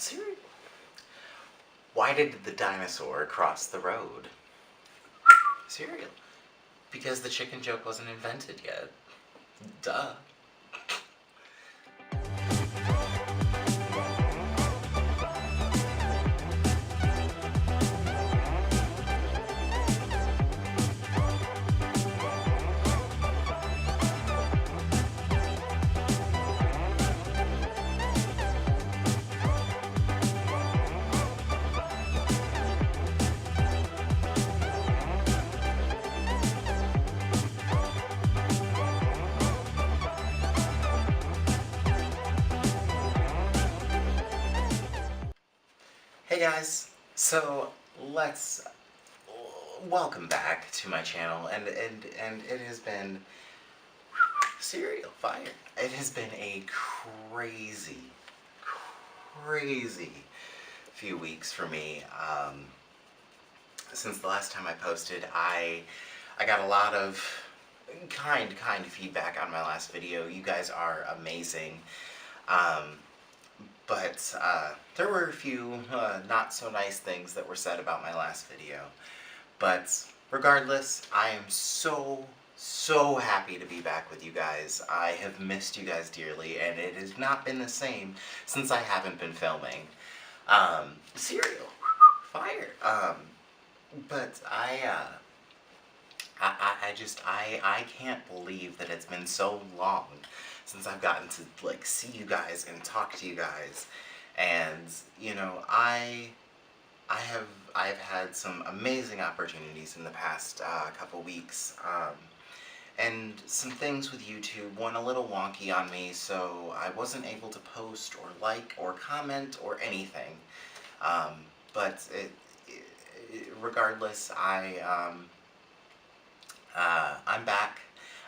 Cereal. Why did the dinosaur cross the road? Cereal. Because the chicken joke wasn't invented yet. Duh. Hey guys, so welcome back to my channel, and it has been cereal fire. It has been a crazy few weeks for me. Since the last time I posted, I got a lot of kind feedback on my last video. You guys are amazing. But there were a few not so nice things that were said about my last video. But regardless, I am so happy to be back with you guys. I have missed you guys dearly, and it has not been the same since I haven't been filming. Cereal, fire. But I can't believe that it's been so long since I've gotten to like see you guys and talk to you guys, and you know, I've had some amazing opportunities in the past couple weeks, and some things with YouTube went a little wonky on me, so I wasn't able to post or like or comment or anything. But regardless, I'm back.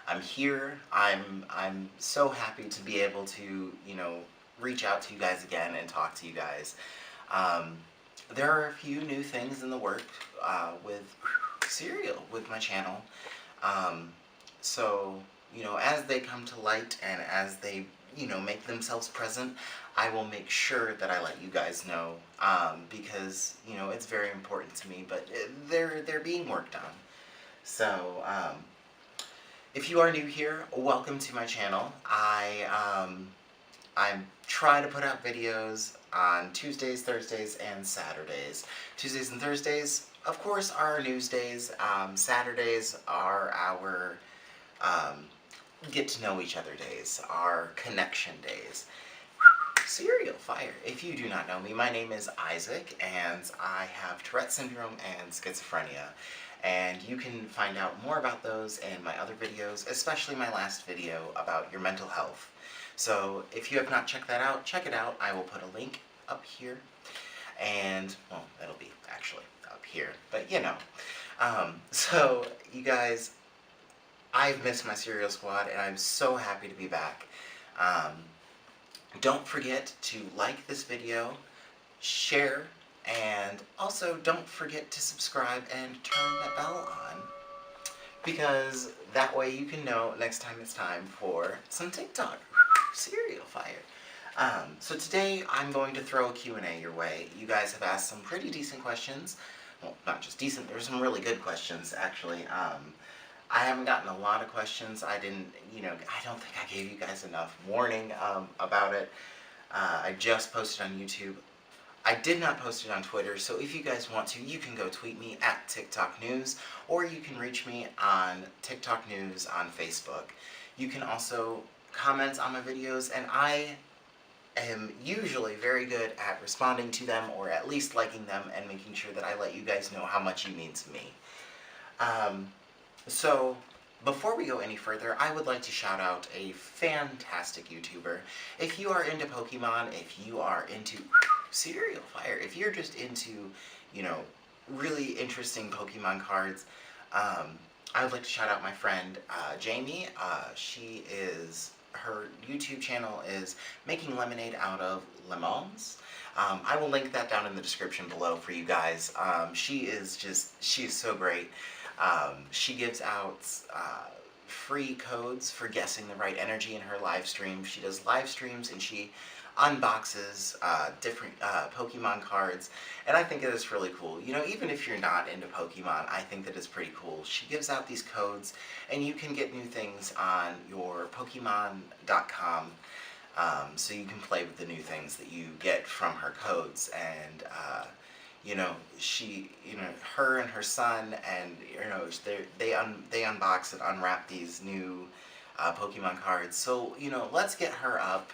I'm here. I'm so happy to be able to, you know, reach out to you guys again and talk to you guys. There are a few new things in the work with cereal, with my channel. So, you know, as they come to light and as they, you know, make themselves present, I will make sure that I let you guys know, because, you know, it's very important to me, but they're being worked on. So, if you are new here, welcome to my channel. I try to put out videos on Tuesdays, Thursdays, and Saturdays. Tuesdays and Thursdays, of course, are our news days. Saturdays are our get to know each other days, our connection days. Cereal fire. If you do not know me, my name is Isaac, and I have Tourette syndrome and schizophrenia. And you can find out more about those in my other videos, especially my last video about your mental health. So if you have not checked that out, check it out. I will put a link up here, and, well, it'll be actually up here, but you know. So, you guys, I've missed my Cereal Squad, and I'm so happy to be back. Don't forget to like this video, share, and also don't forget to subscribe and turn that bell on, because that way you can know next time it's time for some TikTok. Cereal fire. So today I'm going to throw a Q&A your way. You guys have asked some pretty decent questions. Well, not just decent, there's some really good questions, actually. I haven't gotten a lot of questions. I don't think I gave you guys enough warning about it. I just posted on YouTube. I did not post it on Twitter, so if you guys want to, you can go tweet me at TikTok News, or you can reach me on TikTok News on Facebook. You can also comment on my videos, and I am usually very good at responding to them, or at least liking them, and making sure that I let you guys know how much you mean to me. So, before we go any further, I would like to shout out a fantastic YouTuber. If you are into Pokemon, if you are into Cereal fire, if you're just into, you know, really interesting Pokemon cards, I would like to shout out my friend Jamie. Her YouTube channel is Making Lemonade Out of Lemons. I will link that down in the description below for you guys. She is so great. She gives out free codes for guessing the right energy in her live stream. She does live streams, and she unboxes different Pokemon cards, and I think it is really cool. You know, even if you're not into Pokemon, I think that it's pretty cool. She gives out these codes, and you can get new things on your Pokemon.com. So you can play with the new things that you get from her codes, and you know, her and her son, and you know, they unbox and unwrap these new Pokemon cards. So you know, let's get her up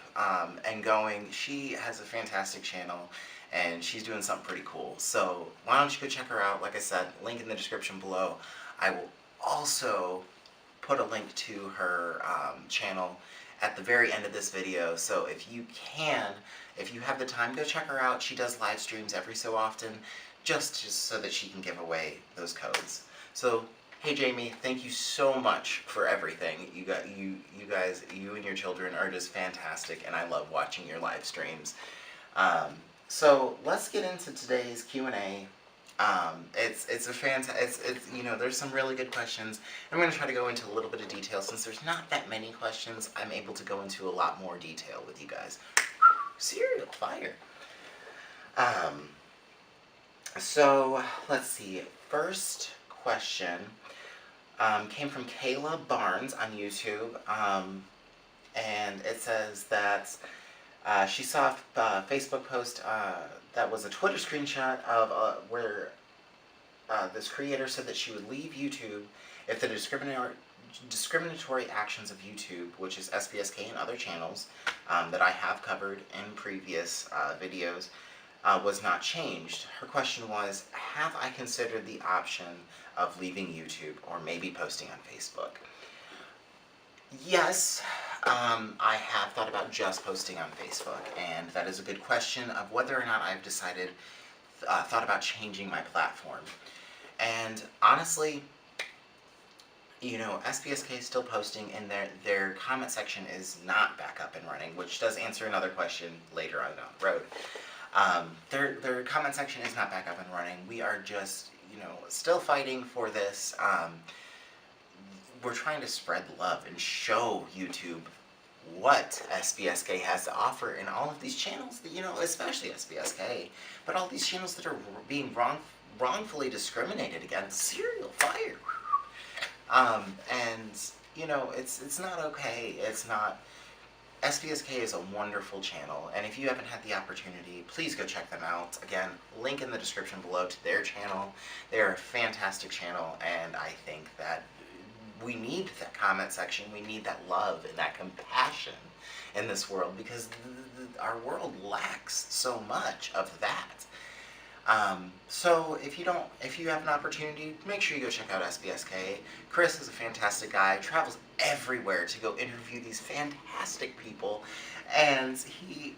and going. She has a fantastic channel, and she's doing something pretty cool. So why don't you go check her out? Like I said, link in the description below. I will also put a link to her channel at the very end of this video, so if you have the time, go check her out. She does live streams every so often, just so that she can give away those codes. So, hey Jamie, thank you so much for everything. You guys, you and your children are just fantastic, and I love watching your live streams. So let's get into today's Q&A. You know, there's some really good questions. I'm going to try to go into a little bit of detail. Since there's not that many questions, I'm able to go into a lot more detail with you guys. Cereal fire. So let's see. First question came from Kayla Barnes on YouTube, and it says that she saw a Facebook post that was a Twitter screenshot of where this creator said that she would leave YouTube if the discriminatory actions of YouTube, which is SBSK and other channels that I have covered in previous videos, was not changed. Her question was, have I considered the option of leaving YouTube or maybe posting on Facebook? Yes, I have thought about just posting on Facebook, and that is a good question of whether or not I've thought about changing my platform. And honestly, you know, SBSK is still posting, and their comment section is not back up and running, which does answer another question later on down the road. Their comment section is not back up and running. We are just, you know, still fighting for this. We're trying to spread love and show YouTube what SBSK has to offer in all of these channels that, you know, especially SBSK, but all these channels that are being wrongfully discriminated against. Cereal fire. And you know, it's not okay. It's not. SBSK is a wonderful channel, and if you haven't had the opportunity, please go check them out. Again, link in the description below to their channel. They're a fantastic channel, and I think that we need that comment section. We need that love and that compassion in this world, because our world lacks so much of that. So if you have an opportunity, make sure you go check out SBSK. Chris is a fantastic guy, travels everywhere to go interview these fantastic people, and he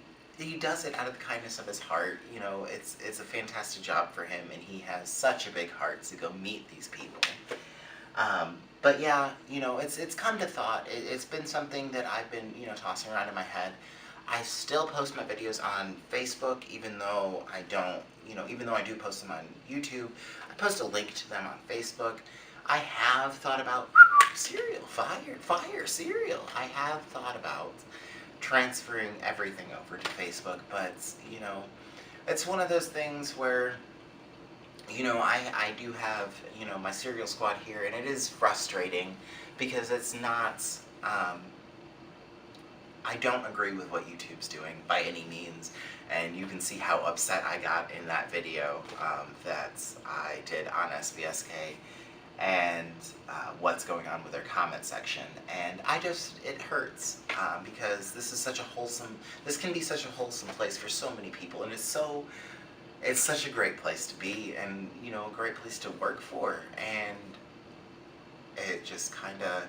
does it out of the kindness of his heart. You know, it's a fantastic job for him, and he has such a big heart to go meet these people. But yeah, you know, it's come to thought. It's been something that I've been, you know, tossing around in my head. I still post my videos on Facebook, even though I do post them on YouTube. I post a link to them on Facebook. I have thought about cereal, fire, cereal. I have thought about transferring everything over to Facebook, but, you know, it's one of those things where, you know, I do have, you know, my cereal squad here, and it is frustrating because it's not, I don't agree with what YouTube's doing by any means, and you can see how upset I got in that video that I did on SBSK, and what's going on with their comment section. And it hurts because this can be such a wholesome place for so many people, and it's such a great place to be, and, you know, a great place to work for, and it just kind of,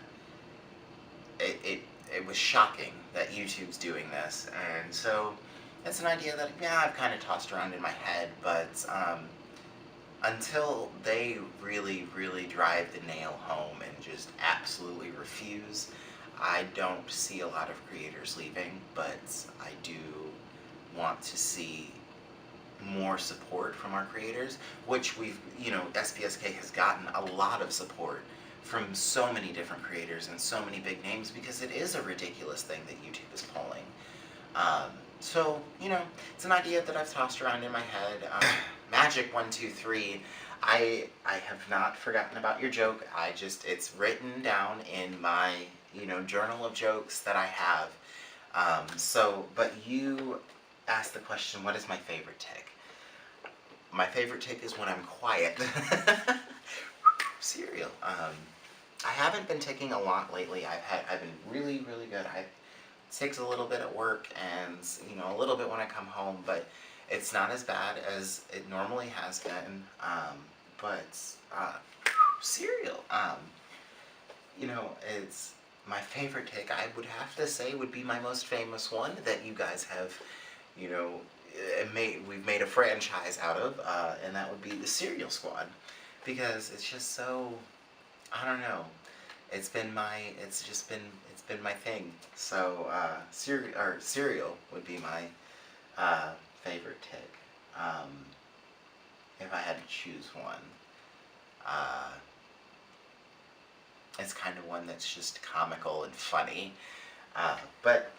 it was shocking that YouTube's doing this. And so it's an idea that, yeah, I've kind of tossed around in my head, but until they really, really drive the nail home and just absolutely refuse, I don't see a lot of creators leaving, but I do want to see more support from our creators, which SBSK has gotten a lot of support from so many different creators and so many big names, because it is a ridiculous thing that YouTube is pulling. So, it's an idea that I've tossed around in my head. Magic 123. I have not forgotten about your joke. It's written down in my, journal of jokes that I have. But you asked the question, what is my favorite tick? My favorite tick is when I'm quiet. Cereal. I haven't been ticking a lot lately. I've been really, really good. I tics a little bit at work and, a little bit when I come home, but it's not as bad as it normally has been. But cereal. It's my favorite tick. I would have to say would be my most famous one that you guys have, we've made a franchise out of, and that would be the Cereal Squad, because it's just so, I don't know. It's been my thing. So cereal would be my favorite tick. If I had to choose one, it's kind of one that's just comical and funny. But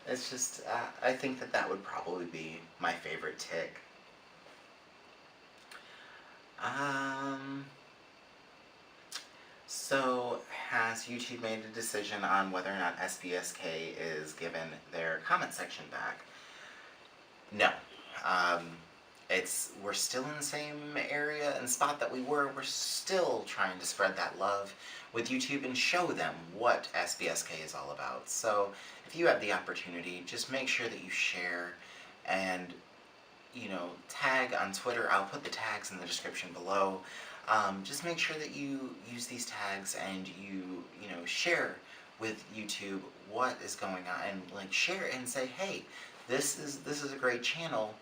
it's just I think that would probably be my favorite tick. So, has YouTube made a decision on whether or not SBSK is given their comment section back? No. We're still in the same area and spot that we were. We're still trying to spread that love with YouTube and show them what SBSK is all about. So, if you have the opportunity, just make sure that you share and, tag on Twitter. I'll put the tags in the description below. Just make sure that you use these tags and you share with YouTube what is going on, and share and say, hey, this is a great channel.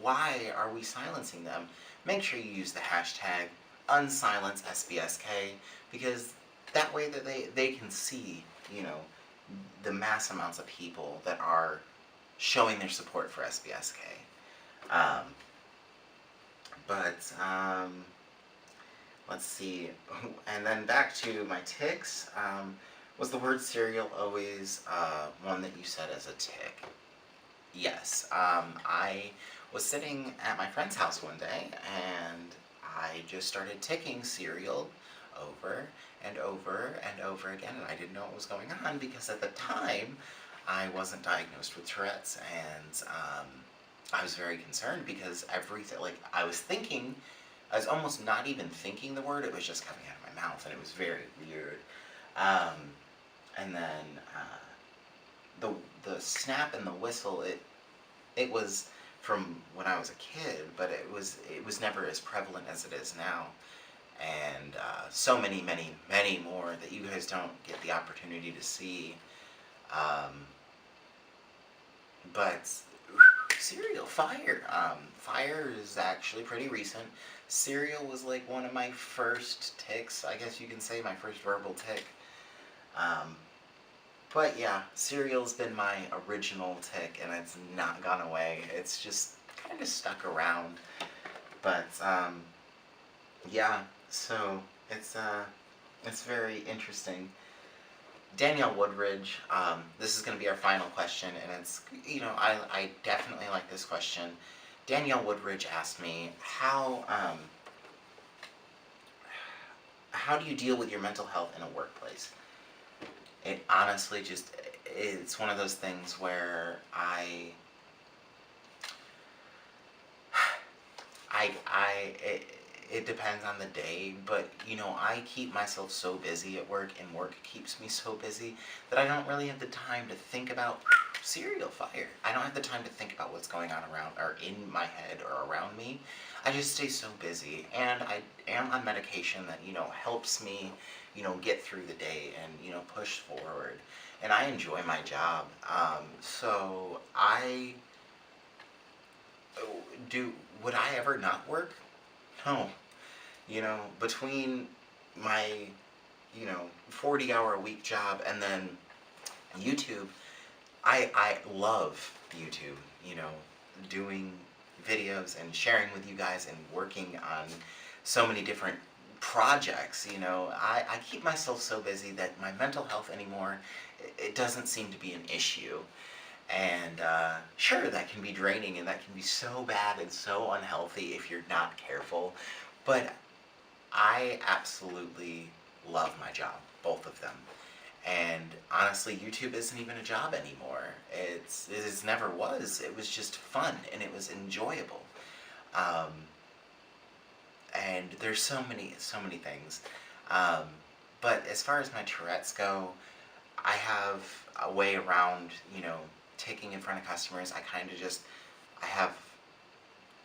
Why are we silencing them? Make sure you use the hashtag Unsilence SBSK, because that way that they can see the mass amounts of people that are showing their support for SBSK. Let's see, and then back to my tics. Was the word cereal always one that you said as a tic? Yes. I was sitting at my friend's house one day, and I just started ticking cereal over and over and over again, and I didn't know what was going on because at the time I wasn't diagnosed with Tourette's, and I was very concerned because everything, I was almost not even thinking the word, it was just coming out of my mouth, and it was very weird. And then the snap and the whistle, it was from when I was a kid, but it was never as prevalent as it is now. And so many, many, many more that you guys don't get the opportunity to see. But cereal, fire. Fire is actually pretty recent. Cereal was one of my first tics, I guess you can say, my first verbal tic. But yeah, cereal's been my original tic, and it's not gone away. It's just kind of stuck around. But yeah, so it's very interesting. Danielle Woodridge, this is going to be our final question, and it's, I definitely like this question. Danielle Woodridge asked me, how do you deal with your mental health in a workplace? It honestly it's one of those things where it depends on the day, but I keep myself so busy at work, and work keeps me so busy that I don't really have the time to think about cereal, fire. I don't have the time to think about what's going on around or in my head or around me. I just stay so busy, and I am on medication that helps me get through the day and push forward, and I enjoy my job. So would I ever not work? No. Between my 40-hour-a-week job and then YouTube, I love YouTube, doing videos and sharing with you guys and working on so many different projects. I keep myself so busy that my mental health anymore, it doesn't seem to be an issue. And sure, that can be draining and that can be so bad and so unhealthy if you're not careful. But I absolutely love my job, both of them. And honestly, YouTube isn't even a job anymore. It never was. It was just fun and it was enjoyable. Um, and there's so many things. Um, but as far as my Tourette's go, I have a way around, taking in front of customers. I have,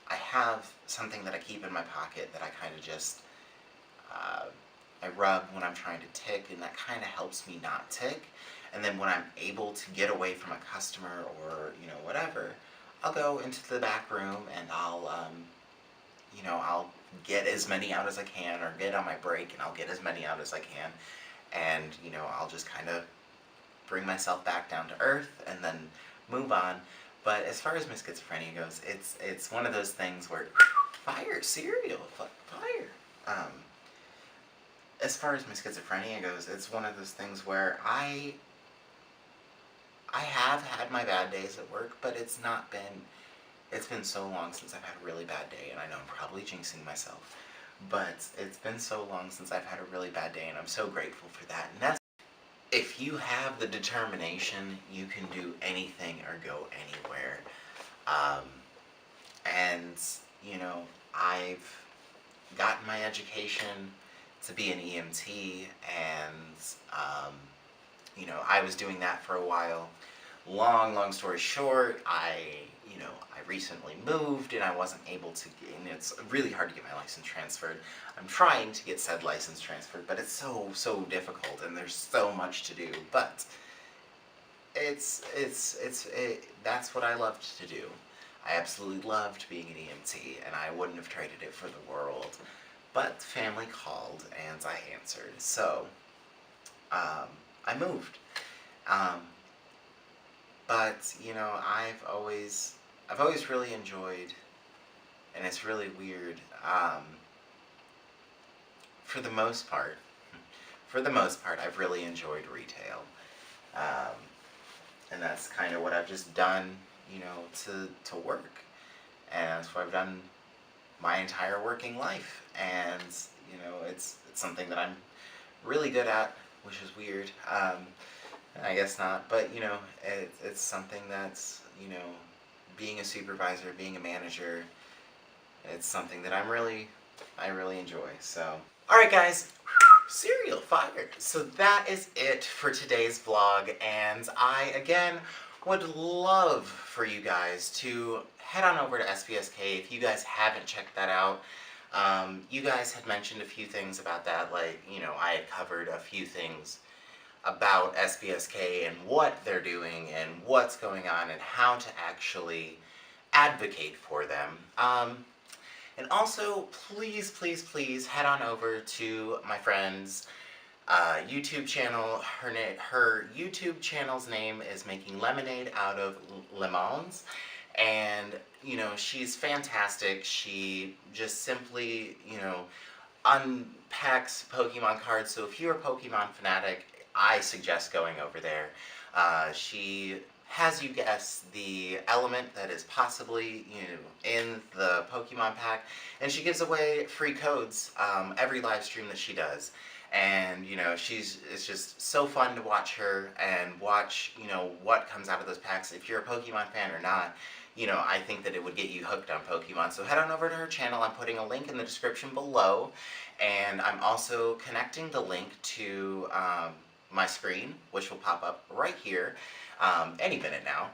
I have something that I keep in my pocket that I kind of just, I rub when I'm trying to tick, and that kind of helps me not tick. And then when I'm able to get away from a customer or, whatever, I'll go into the back room and I'll get as many out as I can, or get on my break and I'll get as many out as I can. And, I'll just kind of bring myself back down to earth and then move on. But as far as my schizophrenia goes, it's one of those things where, fire, cereal, fire. As far as my schizophrenia goes, it's one of those things where I have had my bad days at work, but it's been so long since I've had a really bad day, and I know I'm probably jinxing myself, but it's been so long since I've had a really bad day, and I'm so grateful for that. And that's, if you have the determination, you can do anything or go anywhere. And, I've gotten my education to be an EMT, and, I was doing that for a while. Long story short, I recently moved and I wasn't able to, and it's really hard to get my license transferred. I'm trying to get said license transferred, but it's so difficult and there's so much to do. But that's what I loved to do. I absolutely loved being an EMT, and I wouldn't have traded it for the world. But family called and I answered, so I moved. But I've always really enjoyed, and it's really weird, for the most part, I've really enjoyed retail. And that's kind of what I've just done, to work. And that's what I've done my entire working life. And, it's something that I'm really good at, which is weird. I guess not, but, it's something that's, being a supervisor, being a manager, it's something that I really enjoy, so. Alright guys, cereal fire! So that is it for today's vlog, and I, again, would love for you guys to head on over to SBSK if you guys haven't checked that out. You guys had mentioned a few things about that, like, I had covered a few things about SBSK and what they're doing and what's going on and how to actually advocate for them. And also, please head on over to my friend's YouTube channel. Her YouTube channel's name is Making Lemonade Out of Lemons. And, she's fantastic. She just simply, unpacks Pokemon cards. So if you're a Pokemon fanatic, I suggest going over there. She has you guess the element that is possibly, in the Pokemon pack, and she gives away free codes every live stream that she does. And, it's just so fun to watch her and watch, what comes out of those packs. If you're a Pokemon fan or not, I think that it would get you hooked on Pokemon. So head on over to her channel. I'm putting a link in the description below, and I'm also connecting the link to my screen, which will pop up right here any minute now.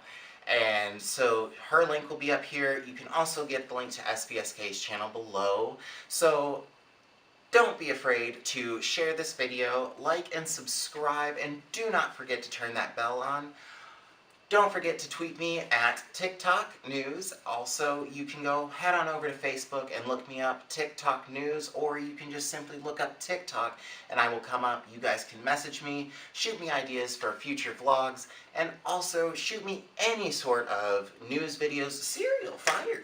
And so her link will be up here. You can also get the link to SBSK's channel below. So don't be afraid to share this video, like and subscribe, and do not forget to turn that bell on. Don't forget to tweet me at TikTok News. Also, you can go head on over to Facebook and look me up, TikTok News, or you can just simply look up TikTok and I will come up. You guys can message me, shoot me ideas for future vlogs, and also shoot me any sort of news videos, cereal fire,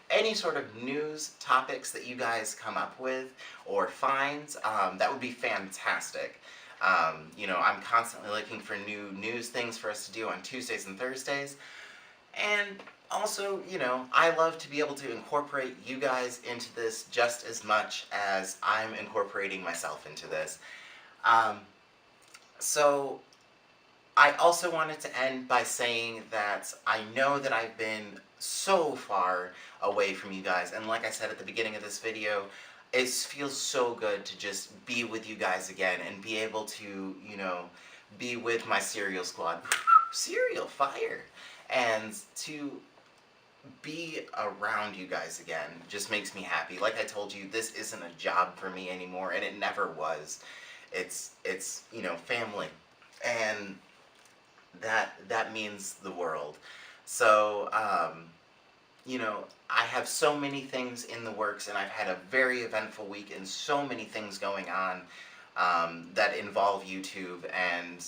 any sort of news topics that you guys come up with or find. That would be fantastic. I'm constantly looking for new news things for us to do on Tuesdays and Thursdays. And also, I love to be able to incorporate you guys into this just as much as I'm incorporating myself into this. So I also wanted to end by saying that I know that I've been so far away from you guys, and like I said at the beginning of this video, it feels so good to just be with you guys again and be able to, be with my Serial Squad. Serial fire! And to be around you guys again just makes me happy. Like I told you, this isn't a job for me anymore, and it never was. It's family. And that means the world. So, I have so many things in the works, and I've had a very eventful week and so many things going on that involve YouTube. And,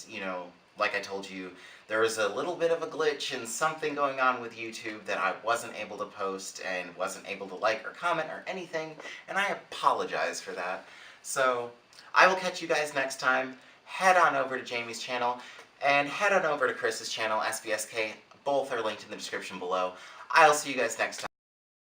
like I told you, there was a little bit of a glitch and something going on with YouTube that I wasn't able to post and wasn't able to like or comment or anything, and I apologize for that. So, I will catch you guys next time. Head on over to Jamie's channel, and head on over to Chris's channel, SBSK. Both are linked in the description below. I'll see you guys next time.